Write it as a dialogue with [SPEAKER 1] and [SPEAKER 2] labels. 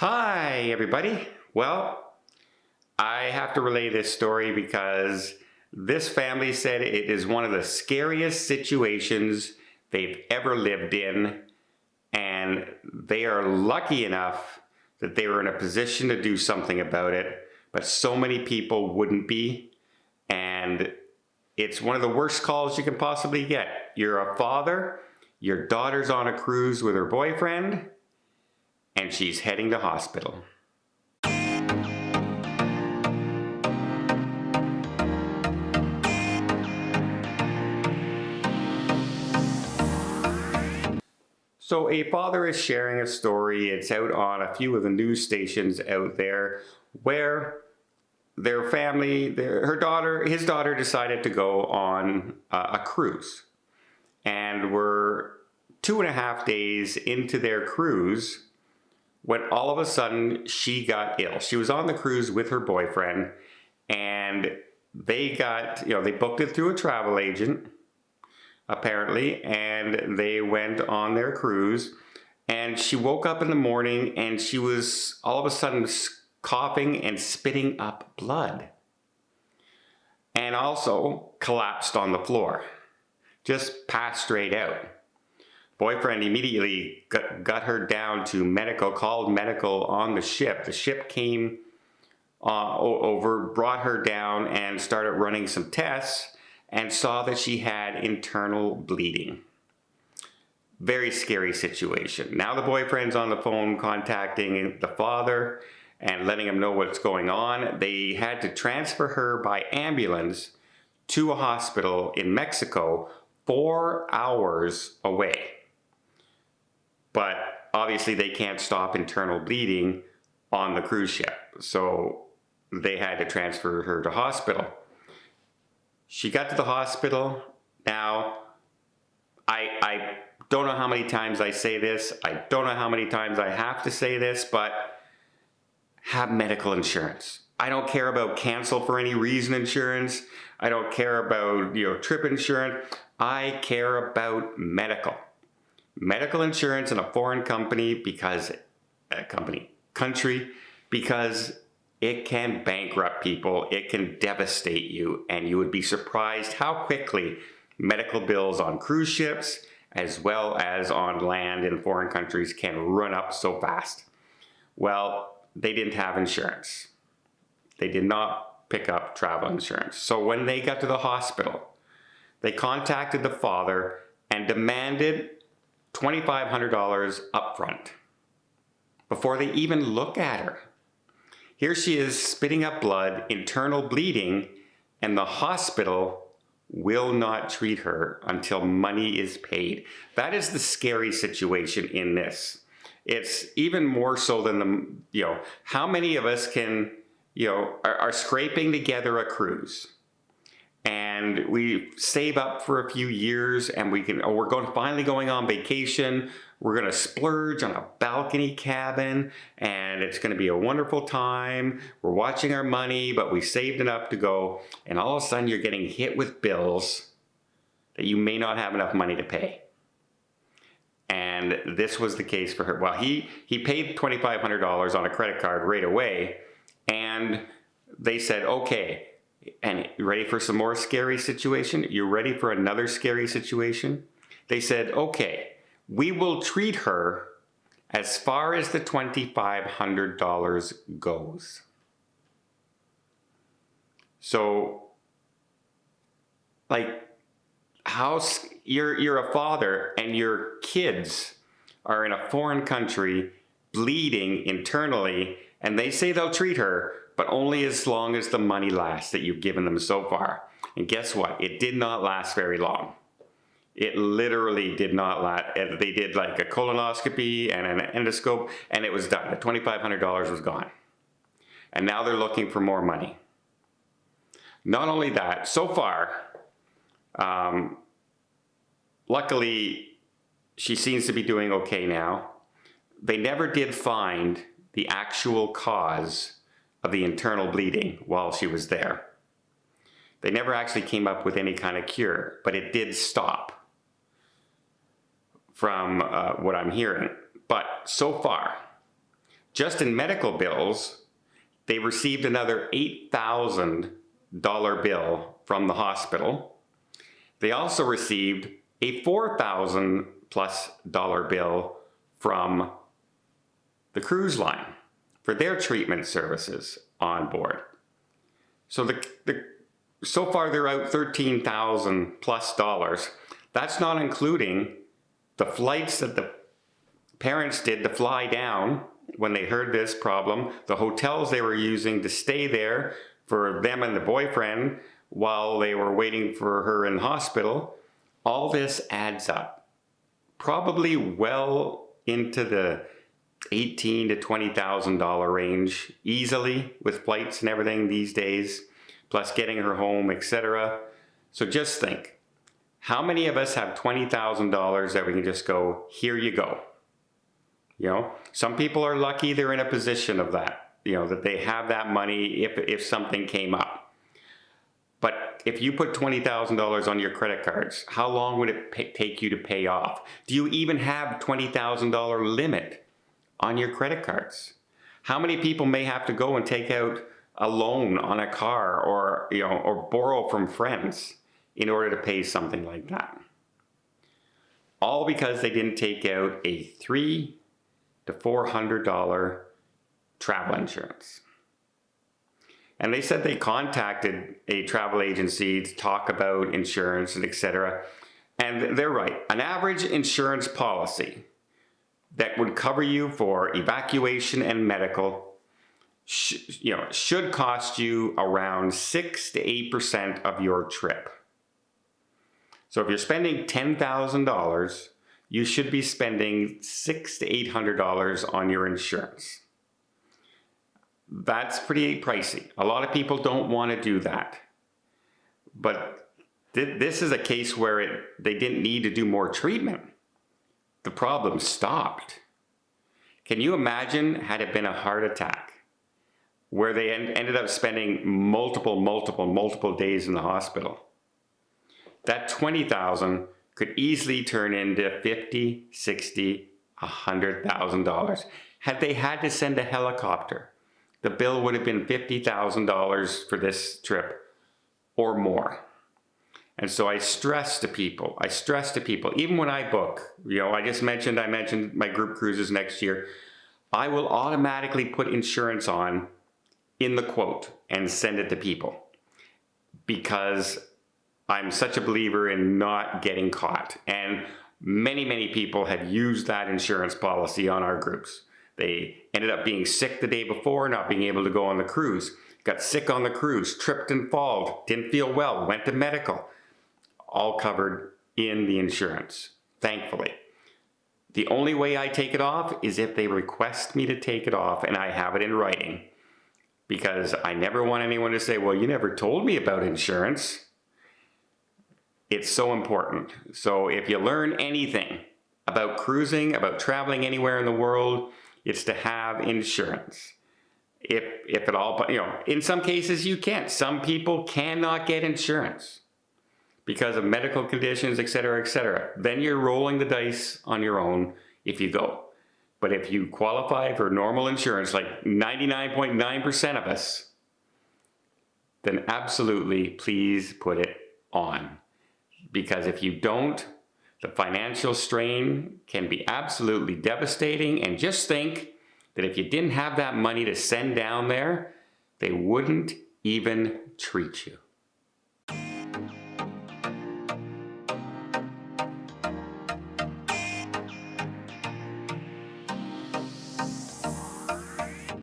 [SPEAKER 1] Hi, everybody. Well, I have to relay this story because this family said it is one of the scariest situations they've ever lived in, and they are lucky enough that they were in a position to do something about it, but so many people wouldn't be, and it's one of the worst calls you can possibly get. You're a father, your daughter's on a cruise with her boyfriend, and she's heading to hospital. So a father is sharing a story. It's out on a few of the news stations out there where their family, his daughter decided to go on a cruise. And we're 2.5 days into their cruise when all of a sudden she got ill. She was on the cruise with her boyfriend, and they booked it through a travel agent, apparently, and they went on their cruise. And she woke up in the morning and she was all of a sudden coughing and spitting up blood, and also collapsed on the floor, just passed straight out. Boyfriend immediately got her down to medical, called medical on the ship. The ship came over, brought her down and started running some tests and saw that she had internal bleeding. Very scary situation. Now the boyfriend's on the phone contacting the father and letting him know what's going on. They had to transfer her by ambulance to a hospital in Mexico, 4 hours away. But obviously they can't stop internal bleeding on the cruise ship, so they had to transfer her to hospital. She got to the hospital. Now, I don't know how many times I say this. I don't know how many times I have to say this, but have medical insurance. I don't care about cancel for any reason insurance. I don't care about trip insurance. I care about medical. Medical insurance in a foreign country because it can bankrupt people, it can devastate you, and you would be surprised how quickly medical bills on cruise ships as well as on land in foreign countries can run up so fast. Well, they didn't have insurance. They did not pick up travel insurance. So when they got to the hospital, they contacted the father and demanded $2,500 upfront before they even look at her. Here she is spitting up blood, internal bleeding, and the hospital will not treat her until money is paid. That is the scary situation in this. It's even more so than how many of us can, are scraping together a cruise, and we save up for a few years, and we're finally going on vacation. We're going to splurge on a balcony cabin, and it's going to be a wonderful time. We're watching our money, but we saved enough to go, and all of a sudden you're getting hit with bills that you may not have enough money to pay. And this was the case for her. Well, he paid $2,500 on a credit card right away, and they said, okay, and you ready for some more scary situation? You ready for another scary situation? They said, okay, we will treat her as far as the $2,500 goes. So, you're a father and your kids are in a foreign country bleeding internally, and they say they'll treat her, but only as long as the money lasts that you've given them so far. And guess what? It did not last very long. It literally did not last. They did like a colonoscopy and an endoscope, and it was done. The $2,500 was gone. And now they're looking for more money. Not only that, so far, luckily, she seems to be doing okay now. They never did find the actual cause of the internal bleeding while she was there. They never actually came up with any kind of cure, but it did stop from what I'm hearing. But so far, Just in medical bills, they received another $8,000 bill from the hospital. They also received a $4,000 plus bill from the cruise line for their treatment services on board. So so far they're out $13,000 plus. That's not including the flights that the parents did to fly down when they heard this problem, the hotels they were using to stay there for them and the boyfriend while they were waiting for her in hospital. All this adds up. Probably well into the $18,000 to $20,000 range easily with flights and everything these days, plus getting her home, etc. So just think, how many of us have $20,000 that we can just go, here you go? You know, some people are lucky they're in a position of that, you know, that they have that money if something came up. But if you put $20,000 on your credit cards, how long would it take you to pay off? Do you even have $20,000 limit on your credit cards? How many people may have to go and take out a loan on a car or, you know, or borrow from friends in order to pay something like that? All because they didn't take out a $300 to $400 travel insurance. And they said they contacted a travel agency to talk about insurance and etc. And they're right. An average insurance policy that would cover you for evacuation and medical should cost you around 6 to 8% of your trip. So if you're spending $10,000, you should be spending $600 to $800 on your insurance. That's pretty pricey. A lot of people don't want to do that. But this is a case where they didn't need to do more treatment. The problem stopped. Can you imagine had it been a heart attack where they ended up spending multiple days in the hospital? That $20,000 could easily turn into $50,000, $60,000, $100,000. Had they had to send a helicopter, the bill would have been $50,000 for this trip or more. And so I stress to people, even when I book, you know, I mentioned my group cruises next year, I will automatically put insurance on in the quote and send it to people because I'm such a believer in not getting caught. And many people have used that insurance policy on our groups. They ended up being sick the day before, not being able to go on the cruise, got sick on the cruise, tripped and fell, didn't feel well, went to medical, all covered in the insurance, thankfully. The only way I take it off is if they request me to take it off and I have it in writing, because I never want anyone to say, well, you never told me about insurance. It's so important. So if you learn anything about cruising, about traveling anywhere in the world, it's to have insurance. If at all, you know, in some cases you can't. Some people cannot get insurance because of medical conditions, etc., etc. Then you're rolling the dice on your own if you go. But if you qualify for normal insurance, like 99.9% of us, then absolutely please put it on. Because if you don't, the financial strain can be absolutely devastating. And just think that if you didn't have that money to send down there, they wouldn't even treat you.